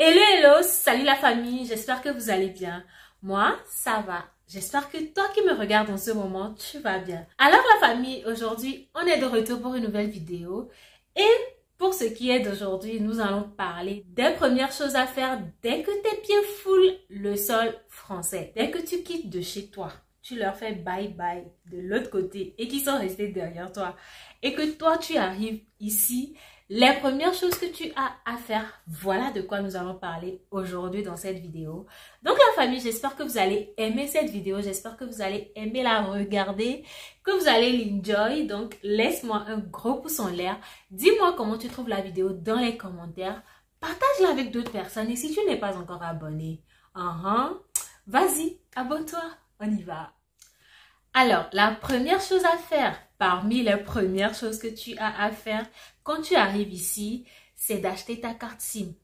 Hello, hello, salut la famille, j'espère que vous allez bien. Moi, ça va. J'espère que toi qui me regardes en ce moment, tu vas bien. Alors la famille, aujourd'hui, on est de retour pour une nouvelle vidéo. Et pour ce qui est d'aujourd'hui, nous allons parler des premières choses à faire dès que tes pieds foulent le sol français. Dès que tu quittes de chez toi, tu leur fais bye bye de l'autre côté et qu'ils sont restés derrière toi. Et que toi, tu arrives ici. Les premières choses que tu as à faire, voilà de quoi nous allons parler aujourd'hui dans cette vidéo. Donc la famille, j'espère que vous allez aimer cette vidéo, j'espère que vous allez aimer la regarder, que vous allez l'enjoy. Donc laisse-moi un gros pouce en l'air, dis-moi comment tu trouves la vidéo dans les commentaires, partage-la avec d'autres personnes et si tu n'es pas encore abonné, vas-y, abonne-toi, on y va. Alors, la première chose à faire, parmi les premières choses que tu as à faire quand tu arrives ici, c'est d'acheter ta carte SIM.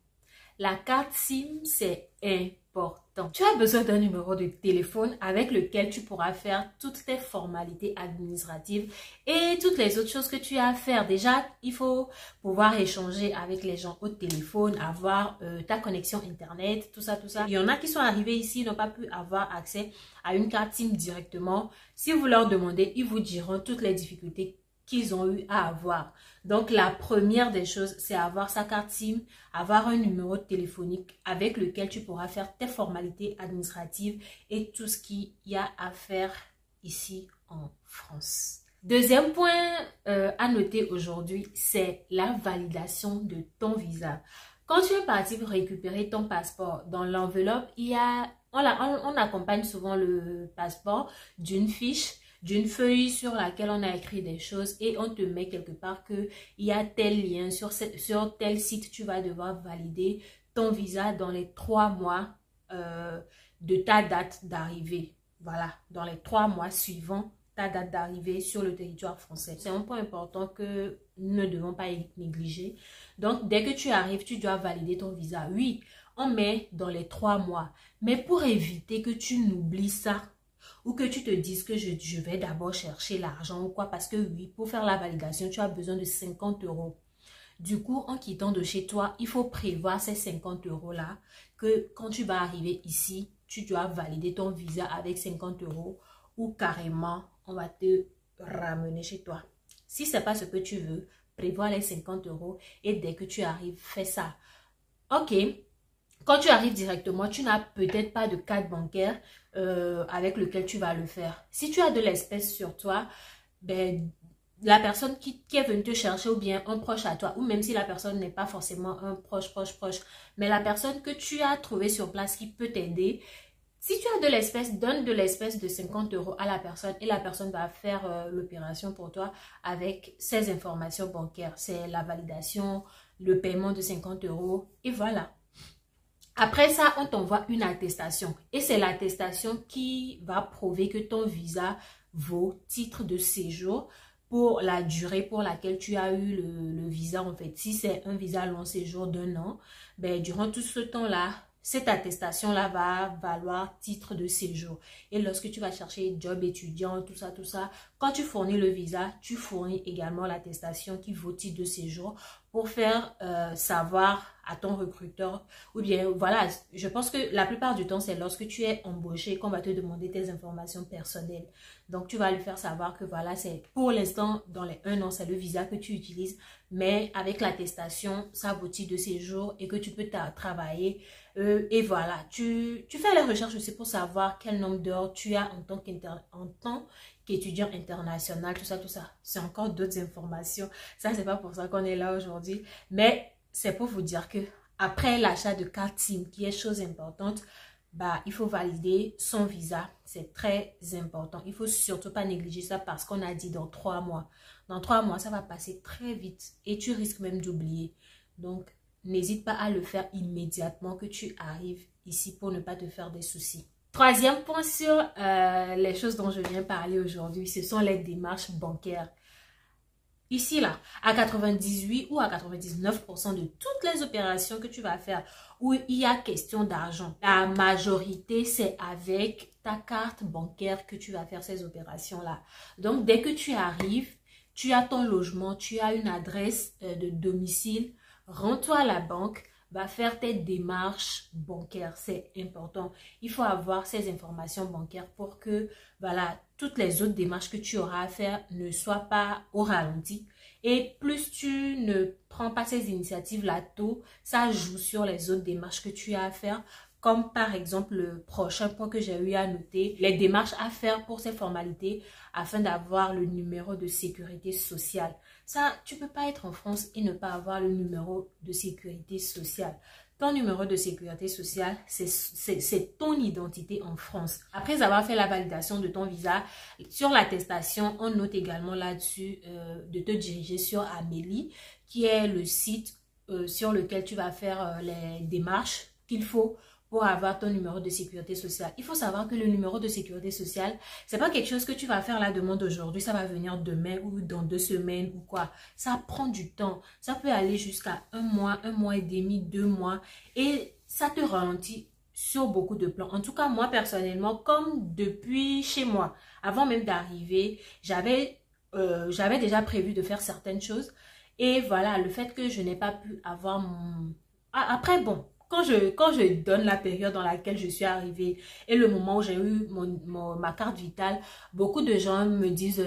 La carte SIM, c'est important. Tu as besoin d'un numéro de téléphone avec lequel tu pourras faire toutes tes formalités administratives et toutes les autres choses que tu as à faire. Déjà, il faut pouvoir échanger avec les gens au téléphone, avoir ta connexion Internet, tout ça, tout ça. Il y en a qui sont arrivés ici, n'ont pas pu avoir accès à une carte SIM directement. Si vous leur demandez, ils vous diront toutes les difficultés qu'ils ont eu à avoir. Donc, la première des choses, c'est avoir sa carte SIM, avoir un numéro téléphonique avec lequel tu pourras faire tes formalités administratives et tout ce qu'il y a à faire ici en France. Deuxième point à noter aujourd'hui, c'est la validation de ton visa. Quand tu es parti pour récupérer ton passeport, dans l'enveloppe, on accompagne souvent le passeport d'une fiche, d'une feuille sur laquelle on a écrit des choses et on te met quelque part qu'il y a tel lien sur tel site, tu vas devoir valider ton visa dans les 3 mois de ta date d'arrivée. Voilà, dans les 3 mois suivants ta date d'arrivée sur le territoire français. C'est un point important que nous ne devons pas négliger. Donc, dès que tu arrives, tu dois valider ton visa. Oui, on met dans les 3 mois. Mais pour éviter que tu n'oublies ça, ou que tu te dises que je vais d'abord chercher l'argent ou quoi, parce que oui, pour faire la validation, tu as besoin de 50 €. Du coup, en quittant de chez toi, il faut prévoir ces 50 € que quand tu vas arriver ici, tu dois valider ton visa avec 50 € ou carrément, on va te ramener chez toi. Si ce n'est pas ce que tu veux, prévois les 50 € et dès que tu arrives, fais ça. Ok. Quand tu arrives directement, tu n'as peut-être pas de carte bancaire avec lequel tu vas le faire. Si tu as de l'espèce sur toi, ben, la personne qui est venue te chercher ou bien un proche à toi, ou même si la personne n'est pas forcément un proche, mais la personne que tu as trouvée sur place qui peut t'aider, si tu as de l'espèce, donne de l'espèce de 50 € à la personne et la personne va faire l'opération pour toi avec ses informations bancaires. C'est la validation, le paiement de 50 € et voilà. Après ça, on t'envoie une attestation et c'est l'attestation qui va prouver que ton visa vaut titre de séjour pour la durée pour laquelle tu as eu le visa en fait. Si c'est un visa long séjour d'1 an, ben, durant tout ce temps-là, cette attestation-là va valoir titre de séjour. Et lorsque tu vas chercher job étudiant, tout ça, quand tu fournis le visa, tu fournis également l'attestation qui vaut titre de séjour pour faire savoir à ton recruteur. Ou bien, voilà, je pense que la plupart du temps, c'est lorsque tu es embauché qu'on va te demander tes informations personnelles. Donc, tu vas lui faire savoir que voilà, c'est pour l'instant, dans les 1 an, c'est le visa que tu utilises. Mais avec l'attestation, ça vaut titre de séjour et que tu peux travailler. Et voilà, tu fais les recherches aussi pour savoir quel nombre d'heures tu as en tant qu'étudiant international, tout ça. C'est encore d'autres informations. Ça, c'est pas pour ça qu'on est là aujourd'hui. Mais c'est pour vous dire que après l'achat de carte SIM, qui est chose importante, bah, il faut valider son visa. C'est très important. Il faut surtout pas négliger ça parce qu'on a dit dans 3 mois. Dans 3 mois, ça va passer très vite et tu risques même d'oublier. Donc, n'hésite pas à le faire immédiatement que tu arrives ici pour ne pas te faire des soucis. Troisième point sur les choses dont je viens parler aujourd'hui, ce sont les démarches bancaires. Ici, là, à 98 ou à 99% de toutes les opérations que tu vas faire où il y a question d'argent, la majorité, c'est avec ta carte bancaire que tu vas faire ces opérations-là. Donc, dès que tu arrives, tu as ton logement, tu as une adresse de domicile, rends-toi à la banque, va faire tes démarches bancaires. C'est important. Il faut avoir ces informations bancaires pour que, voilà, toutes les autres démarches que tu auras à faire ne soient pas au ralenti. Et plus tu ne prends pas ces initiatives-là tôt, ça joue sur les autres démarches que tu as à faire. Comme par exemple le prochain point que j'ai eu à noter, les démarches à faire pour ces formalités afin d'avoir le numéro de sécurité sociale. Ça, tu ne peux pas être en France et ne pas avoir le numéro de sécurité sociale. Ton numéro de sécurité sociale, c'est ton identité en France. Après avoir fait la validation de ton visa, sur l'attestation, on note également là-dessus de te diriger sur Amélie, qui est le site sur lequel tu vas faire les démarches qu'il faut pour avoir ton numéro de sécurité sociale. Il faut savoir que le numéro de sécurité sociale, c'est pas quelque chose que tu vas faire la demande aujourd'hui, ça va venir demain ou dans 2 semaines ou quoi. Ça prend du temps. Ça peut aller jusqu'à 1 mois et demi, 2 mois. Et ça te ralentit sur beaucoup de plans. En tout cas, moi personnellement, comme depuis chez moi, avant même d'arriver, j'avais déjà prévu de faire certaines choses. Et voilà, le fait que je n'ai pas pu avoir mon... Après, bon... Quand je donne la période dans laquelle je suis arrivée et le moment où j'ai eu ma carte vitale, beaucoup de gens me disent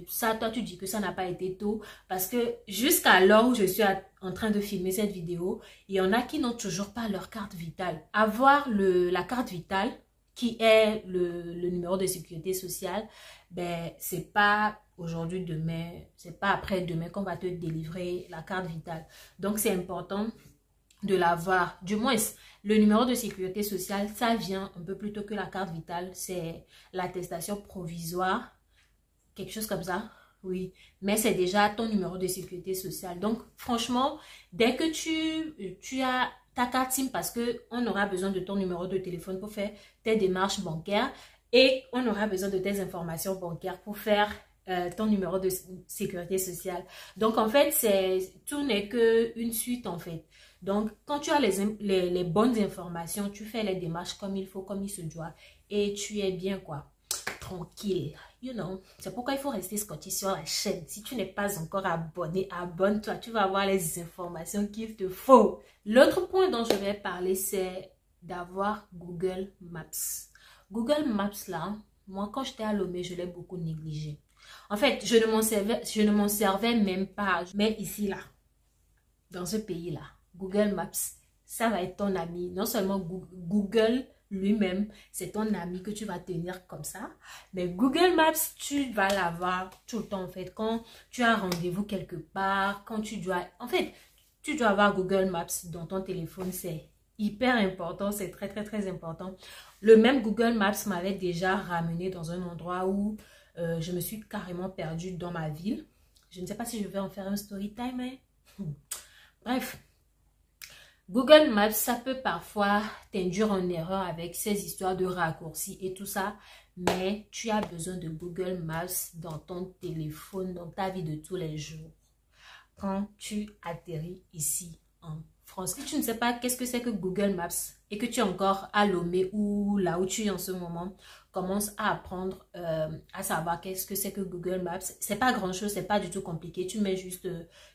ça, toi tu dis que ça n'a pas été tôt parce que jusqu'à l'heure où je suis en train de filmer cette vidéo, il y en a qui n'ont toujours pas leur carte vitale. Avoir la carte vitale qui est le numéro de sécurité sociale, ben c'est pas aujourd'hui, demain, c'est pas après-demain qu'on va te délivrer la carte vitale. Donc c'est important de l'avoir. Du moins, le numéro de sécurité sociale, ça vient un peu plus tôt que la carte vitale. C'est l'attestation provisoire, quelque chose comme ça. Oui, mais c'est déjà ton numéro de sécurité sociale. Donc, franchement, dès que tu as ta carte SIM, parce qu'on aura besoin de ton numéro de téléphone pour faire tes démarches bancaires et on aura besoin de tes informations bancaires pour faire ton numéro de sécurité sociale. Donc, en fait, tout n'est qu'une suite, en fait. Donc, quand tu as les bonnes informations, tu fais les démarches comme il faut, comme il se doit. Et tu es bien, quoi, tranquille. You know, c'est pourquoi il faut rester scotché sur la chaîne. Si tu n'es pas encore abonné, abonne-toi. Tu vas avoir les informations qu'il te faut. L'autre point dont je vais parler, c'est d'avoir Google Maps. Google Maps, là, moi, quand j'étais à Lomé, je l'ai beaucoup négligé. En fait, je ne m'en servais même pas. Mais ici, là, dans ce pays-là, Google Maps, ça va être ton ami. Non seulement Google lui-même, c'est ton ami que tu vas tenir comme ça. Mais Google Maps, tu vas l'avoir tout le temps en fait. Quand tu as rendez-vous quelque part, quand tu dois... En fait, tu dois avoir Google Maps dans ton téléphone. C'est hyper important, c'est très très très important. Le même Google Maps m'avait déjà ramené dans un endroit où je me suis carrément perdue dans ma ville. Je ne sais pas si je vais en faire un story time, hein? Bref. Google Maps, ça peut parfois t'induire en erreur avec ces histoires de raccourcis et tout ça, mais tu as besoin de Google Maps dans ton téléphone, dans ta vie de tous les jours, quand tu atterris ici en France. Si tu ne sais pas qu'est-ce que c'est que Google Maps et que tu es encore à Lomé ou là où tu es en ce moment, commence à apprendre à savoir qu'est-ce que c'est que Google Maps. C'est pas grand-chose, c'est pas du tout compliqué. Tu mets juste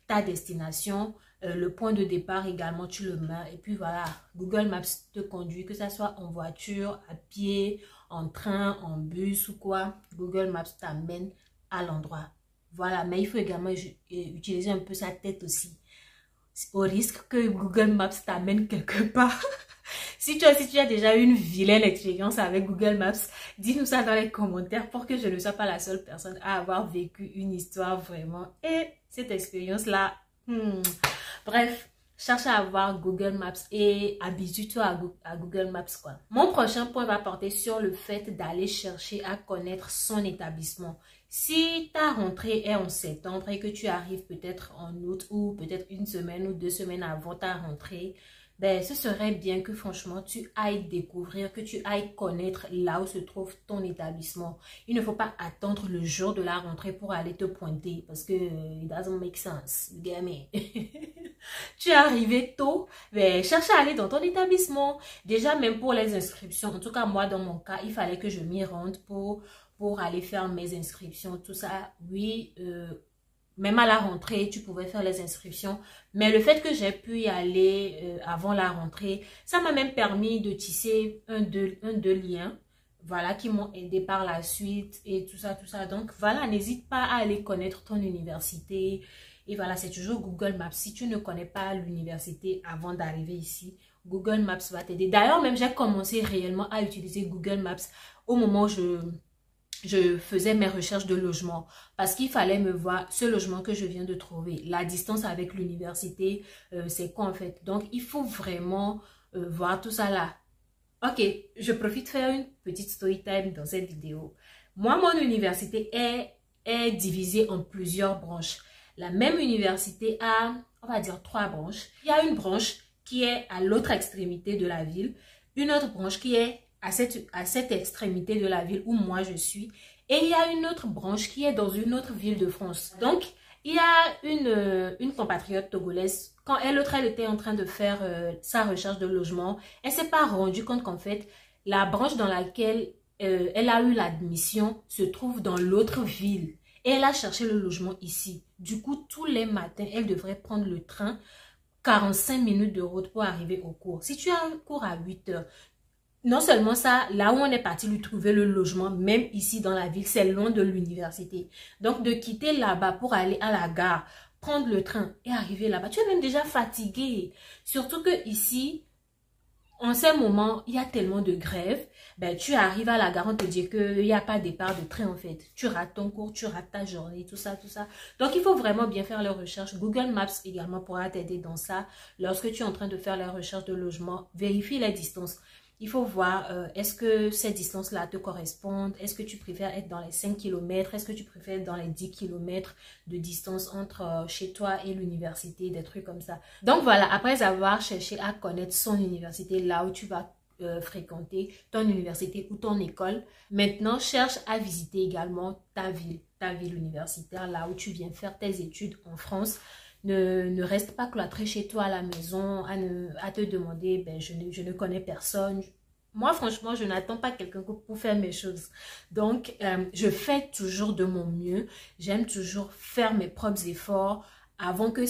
ta destination, le point de départ également, tu le mets. Et puis voilà, Google Maps te conduit, que ça soit en voiture, à pied, en train, en bus ou quoi. Google Maps t'amène à l'endroit. Voilà, mais il faut également utiliser un peu sa tête aussi. Au risque que Google Maps t'amène quelque part. Si tu as déjà eu une vilaine expérience avec Google Maps, dis-nous ça dans les commentaires pour que je ne sois pas la seule personne à avoir vécu une histoire vraiment. Et cette expérience-là, bref, cherche à avoir Google Maps et habitue-toi à Google Maps, quoi. Mon prochain point va porter sur le fait d'aller chercher à connaître son établissement. Si ta rentrée est en septembre et que tu arrives peut-être en août ou peut-être 1 semaine ou 2 semaines avant ta rentrée, ben, ce serait bien que franchement tu ailles découvrir, que tu ailles connaître là où se trouve ton établissement. Il ne faut pas attendre le jour de la rentrée pour aller te pointer parce que it doesn't make sense, you get me? Tu es arrivé tôt, ben, cherche à aller dans ton établissement. Déjà même pour les inscriptions, en tout cas moi dans mon cas, il fallait que je m'y rende pour aller faire mes inscriptions, tout ça. Oui, même à la rentrée, tu pouvais faire les inscriptions. Mais le fait que j'ai pu y aller avant la rentrée, ça m'a même permis de tisser deux liens. Voilà, qui m'ont aidé par la suite et tout ça, tout ça. Donc, voilà, n'hésite pas à aller connaître ton université. Et voilà, c'est toujours Google Maps. Si tu ne connais pas l'université avant d'arriver ici, Google Maps va t'aider. D'ailleurs, même j'ai commencé réellement à utiliser Google Maps au moment où je faisais mes recherches de logement. Parce qu'il fallait me voir ce logement que je viens de trouver. La distance avec l'université, c'est quoi en fait? Donc, il faut vraiment voir tout ça là. Ok, je profite de faire une petite story time dans cette vidéo. Moi, mon université est divisée en plusieurs branches. La même université a, on va dire, 3 branches. Il y a une branche qui est à l'autre extrémité de la ville. Une autre branche qui est à cette extrémité de la ville où moi je suis. Et il y a une autre branche qui est dans une autre ville de France. Donc, il y a une compatriote togolaise, quand elle était en train de faire sa recherche de logement, elle ne s'est pas rendue compte qu'en fait, la branche dans laquelle elle a eu l'admission se trouve dans l'autre ville. Et elle a cherché le logement ici. Du coup, tous les matins, elle devrait prendre le train, 45 minutes de route pour arriver au cours. Si tu as un cours à 8 heures, non seulement ça, là où on est parti lui trouver le logement, même ici dans la ville, c'est loin de l'université. Donc, de quitter là-bas pour aller à la gare, prendre le train et arriver là-bas, tu es même déjà fatigué. Surtout que ici, en ces moments, il y a tellement de grèves. Ben, tu arrives à la gare, on te dit qu'il n'y a pas de départ de train en fait. Tu rates ton cours, tu rates ta journée, tout ça, tout ça. Donc, il faut vraiment bien faire les recherches. Google Maps également pourra t'aider dans ça. Lorsque tu es en train de faire les recherches de logement, vérifie les distances. Il faut voir, est-ce que ces distances-là te correspondent? Est-ce que tu préfères être dans les 5 km? Est-ce que tu préfères être dans les 10 km de distance entre chez toi et l'université? Des trucs comme ça. Donc voilà, après avoir cherché à connaître son université, là où tu vas fréquenter, ton université ou ton école, maintenant cherche à visiter également ta ville universitaire, là où tu viens faire tes études en France. Ne reste pas cloîtré chez toi à la maison à te demander, ben, je ne connais personne. Moi, franchement, je n'attends pas quelqu'un pour faire mes choses. Donc, je fais toujours de mon mieux. J'aime toujours faire mes propres efforts avant que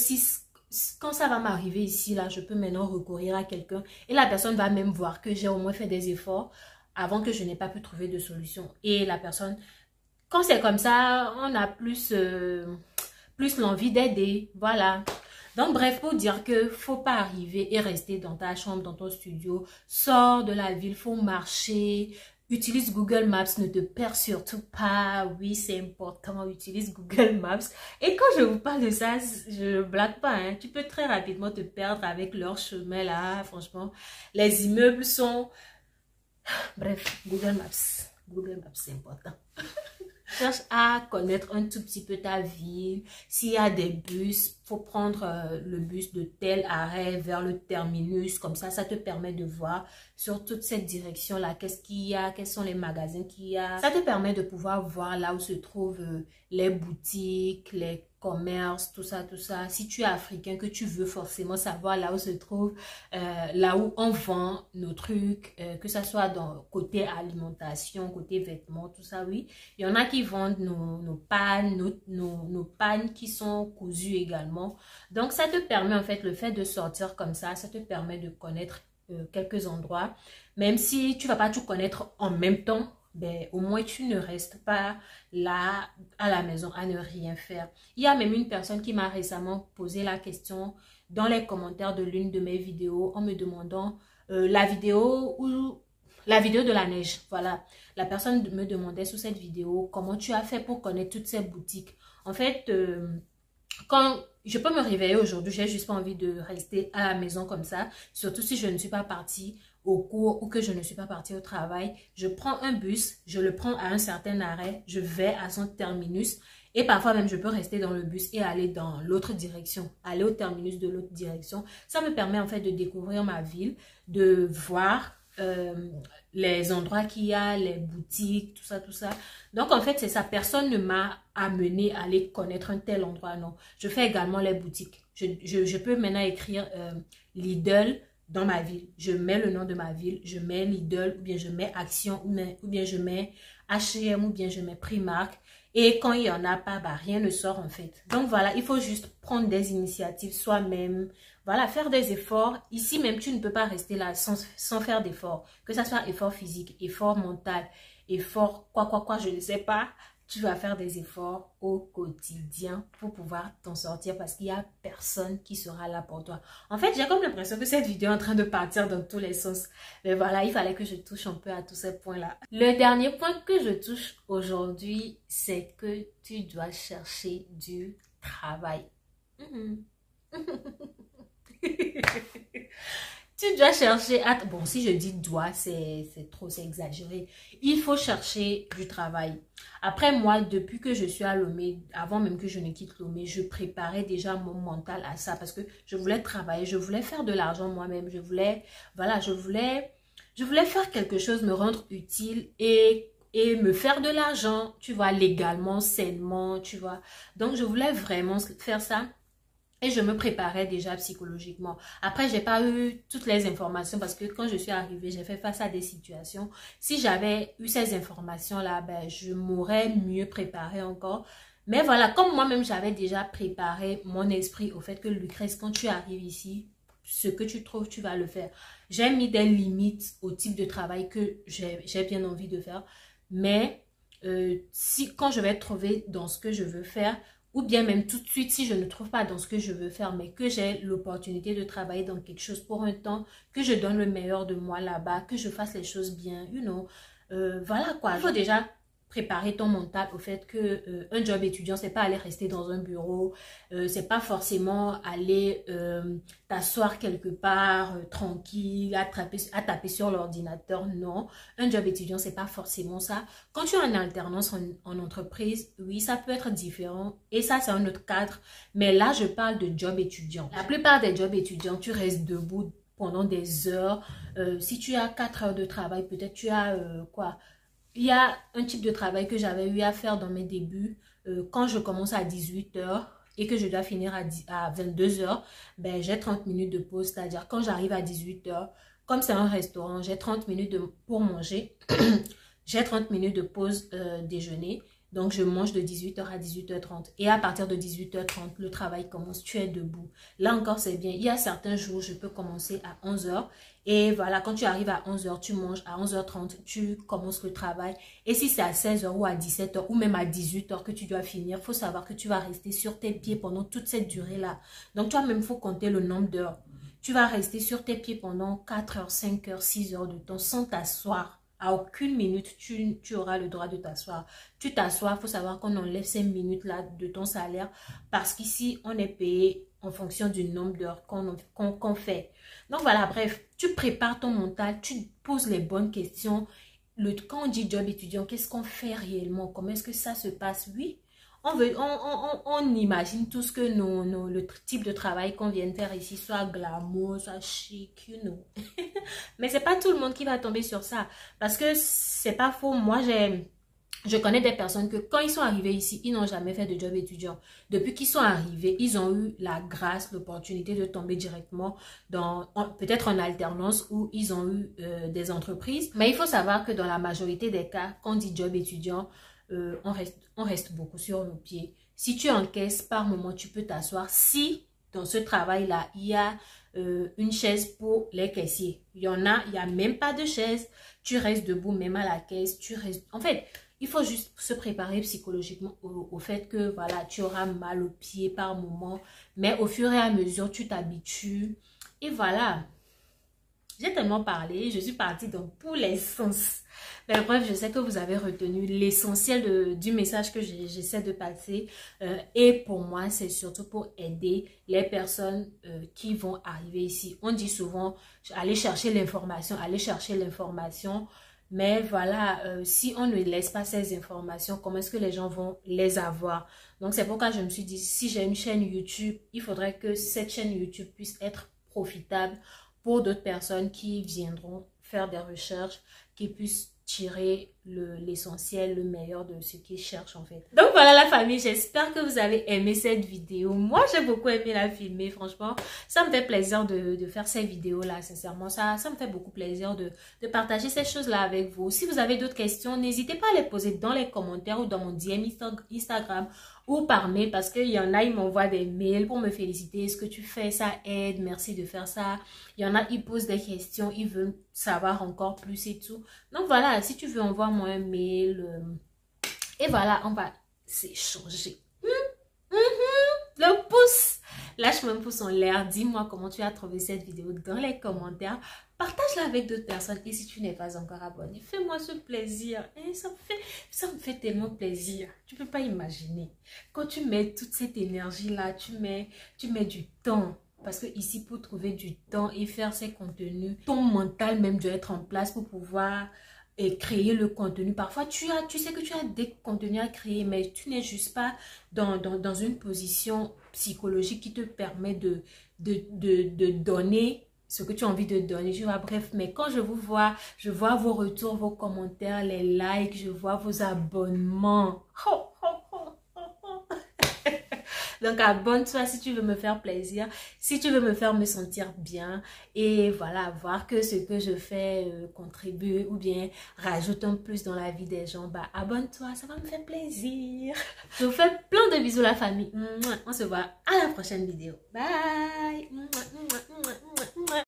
quand ça va m'arriver ici, là, je peux maintenant recourir à quelqu'un. Et la personne va même voir que j'ai au moins fait des efforts avant que je n'ai pas pu trouver de solution. Et la personne, quand c'est comme ça, on a plus l'envie d'aider, voilà. Donc bref, pour dire que faut pas arriver et rester dans ta chambre, dans ton studio, sors de la ville, faut marcher, utilise Google Maps, ne te perds surtout pas, oui c'est important, utilise Google Maps. Et quand je vous parle de ça, je ne blague pas, hein. Tu peux très rapidement te perdre avec leur chemin là, franchement, les immeubles sont... Bref, Google Maps c'est important. Cherche à connaître un tout petit peu ta ville. S'il y a des bus, faut prendre le bus de tel arrêt vers le terminus. Comme ça te permet de voir sur toute cette direction-là, qu'est-ce qu'il y a, quels sont les magasins qu'il y a. Ça te permet de pouvoir voir là où se trouvent les boutiques, les commerces, tout ça, tout ça. Si tu es africain, que tu veux forcément savoir là où se trouve, là où on vend nos trucs, que ça soit dans côté alimentation, côté vêtements, tout ça, oui. Il y en a qui vendent nos pannes, nos pannes qui sont cousues également. Donc, ça te permet, en fait, le fait de sortir comme ça te permet de connaître quelques endroits. Même si tu vas pas tout connaître en même temps, ben, au moins tu ne restes pas là à la maison à ne rien faire. Il y a même une personne qui m'a récemment posé la question dans les commentaires de l'une de mes vidéos en me demandant la vidéo de la neige. Voilà, la personne me demandait sous cette vidéo comment tu as fait pour connaître toutes ces boutiques. En fait, quand je peux me réveiller aujourd'hui, j'ai juste pas envie de rester à la maison comme ça, surtout si je ne suis pas partie au cours ou que je ne suis pas partie au travail. Je prends un bus, je le prends à un certain arrêt, je vais à son terminus et parfois même je peux rester dans le bus et aller dans l'autre direction, aller au terminus de l'autre direction. Ça me permet en fait de découvrir ma ville, de voir les endroits qu'il y a, les boutiques, tout ça, tout ça. Donc, en fait, c'est ça. Personne ne m'a amené à aller connaître un tel endroit, non. Je fais également les boutiques. Je peux maintenant écrire Lidl dans ma ville. Je mets le nom de ma ville, je mets Lidl, ou bien je mets Action, ou bien je mets H&M, ou bien je mets Primark. Et quand il n'y en a pas, bah, rien ne sort en fait. Donc voilà, il faut juste prendre des initiatives soi-même. Voilà, faire des efforts. Ici même, tu ne peux pas rester là sans faire d'efforts. Que ça soit effort physique, effort mental, effort quoi, je ne sais pas. Tu vas faire des efforts au quotidien pour pouvoir t'en sortir parce qu'il n'y a personne qui sera là pour toi. En fait, j'ai comme l'impression que cette vidéo est en train de partir dans tous les sens. Mais voilà, il fallait que je touche un peu à tous ces points-là. Le dernier point que je touche aujourd'hui, c'est que tu dois chercher du travail. Tu dois chercher à... Bon, si je dis dois, c'est exagéré. Il faut chercher du travail. Après, moi, depuis que je suis à Lomé, avant même que je ne quitte Lomé, je préparais déjà mon mental à ça parce que je voulais travailler, je voulais faire de l'argent moi-même. Je voulais, voilà, je voulais faire quelque chose, me rendre utile et me faire de l'argent, tu vois, légalement, sainement, tu vois. Donc, je voulais vraiment faire ça. Et je me préparais déjà psychologiquement. Après, j'ai pas eu toutes les informations parce que quand je suis arrivée, j'ai fait face à des situations. Si j'avais eu ces informations-là, ben, je m'aurais mieux préparée encore. Mais voilà, comme moi-même, j'avais déjà préparé mon esprit au fait que Lucrèce, quand tu arrives ici, ce que tu trouves, tu vas le faire. J'ai mis des limites au type de travail que j'ai bien envie de faire. Mais quand je vais trouver dans ce que je veux faire, ou bien même tout de suite, si je ne trouve pas dans ce que je veux faire, mais que j'ai l'opportunité de travailler dans quelque chose pour un temps, que je donne le meilleur de moi là-bas, que je fasse les choses bien, voilà quoi. Il faut déjà préparer ton mental au fait que un job étudiant, c'est pas aller rester dans un bureau, c'est pas forcément aller t'asseoir quelque part tranquille, à taper sur l'ordinateur, non. Un job étudiant, c'est pas forcément ça. Quand tu es en alternance en entreprise, oui, ça peut être différent et ça, c'est un autre cadre. Mais là, je parle de job étudiant. La plupart des jobs étudiants, tu restes debout pendant des heures. Si tu as 4 heures de travail, peut-être tu as Il y a un type de travail que j'avais eu à faire dans mes débuts. Quand je commence à 18 heures et que je dois finir à 22 heures, ben, j'ai 30 minutes de pause. C'est-à-dire quand j'arrive à 18 heures, comme c'est un restaurant, j'ai 30 minutes pour manger. J'ai 30 minutes de pause déjeuner. Donc, je mange de 18 heures à 18h30. Et à partir de 18h30, le travail commence. Tu es debout. Là encore, c'est bien. Il y a certains jours, je peux commencer à 11 heures. Et voilà, quand tu arrives à 11 heures, tu manges. À 11h30, tu commences le travail. Et si c'est à 16 heures ou à 17 heures ou même à 18 heures que tu dois finir, il faut savoir que tu vas rester sur tes pieds pendant toute cette durée-là. Donc, toi-même, il faut compter le nombre d'heures. Tu vas rester sur tes pieds pendant 4 heures, 5 heures, 6 heures de temps sans t'asseoir. À aucune minute, tu auras le droit de t'asseoir. Tu t'assois, il faut savoir qu'on enlève ces minutes-là de ton salaire parce qu'ici, on est payé en fonction du nombre d'heures qu'on fait. Donc voilà, bref, tu prépares ton mental, tu poses les bonnes questions. Quand on dit job étudiant, qu'est-ce qu'on fait réellement? Comment est-ce que ça se passe? Oui, on imagine tout ce que le type de travail qu'on vient de faire ici, soit glamour, soit chic, Mais c'est pas tout le monde qui va tomber sur ça. Parce que c'est pas faux. Moi, je connais des personnes que quand ils sont arrivés ici, ils n'ont jamais fait de job étudiant. Depuis qu'ils sont arrivés, ils ont eu la grâce, l'opportunité de tomber directement peut-être en alternance où ils ont eu des entreprises. Mais il faut savoir que dans la majorité des cas, quand on dit job étudiant, on reste beaucoup sur nos pieds. Si tu encaisses, par moment, tu peux t'asseoir. Si dans ce travail-là, il y a une chaise pour les caissiers. Il y a même pas de chaise. Tu restes debout même à la caisse. En fait, il faut juste se préparer psychologiquement au fait que voilà, tu auras mal aux pieds par moment. Mais au fur et à mesure, tu t'habitues. Et voilà. J'ai tellement parlé, je suis partie dans tous les sens. Mais bref, je sais que vous avez retenu l'essentiel du message que j'essaie de passer. Et pour moi, c'est surtout pour aider les personnes qui vont arriver ici. On dit souvent, allez chercher l'information, allez chercher l'information. Mais voilà, si on ne laisse pas ces informations, comment est-ce que les gens vont les avoir? Donc c'est pourquoi je me suis dit, si j'ai une chaîne YouTube, il faudrait que cette chaîne YouTube puisse être profitable pour d'autres personnes qui viendront faire des recherches, qu'ils puissent tirer l'essentiel, le meilleur de ce qu'ils cherchent en fait. Donc voilà la famille, j'espère que vous avez aimé cette vidéo. Moi j'ai beaucoup aimé la filmer, franchement. Ça me fait plaisir de faire ces vidéos là, sincèrement. Ça me fait beaucoup plaisir de partager ces choses là avec vous. Si vous avez d'autres questions, n'hésitez pas à les poser dans les commentaires ou dans mon DM Instagram ou par mail, parce qu'il y en a, ils m'envoient des mails pour me féliciter. Ce que tu fais, ça aide, merci de faire ça. Il y en a, ils posent des questions, ils veulent savoir encore plus et tout. Donc voilà, si tu veux, envoie-moi un mail. Et voilà, on va s'échanger. Le pouce. Lâche-moi un pouce en l'air. Dis-moi comment tu as trouvé cette vidéo dans les commentaires. Partage-la avec d'autres personnes. Et si tu n'es pas encore abonné, fais-moi ce plaisir. Et ça me fait tellement plaisir. Tu ne peux pas imaginer. Quand tu mets toute cette énergie-là, tu mets du temps. Parce que ici, pour trouver du temps et faire ces contenus, ton mental même doit être en place pour pouvoir créer le contenu. Parfois, tu sais que tu as des contenus à créer, mais tu n'es juste pas dans une position psychologique qui te permet de donner ce que tu as envie de donner. Tu vois, bref, mais quand je vois vos retours, vos commentaires, les likes, je vois vos abonnements. Donc abonne-toi si tu veux me faire plaisir, si tu veux me faire me sentir bien et voilà, voir que ce que je fais contribue ou bien rajoute un plus dans la vie des gens, bah abonne-toi, ça va me faire plaisir. Je vous fais plein de bisous la famille. On se voit à la prochaine vidéo. Bye.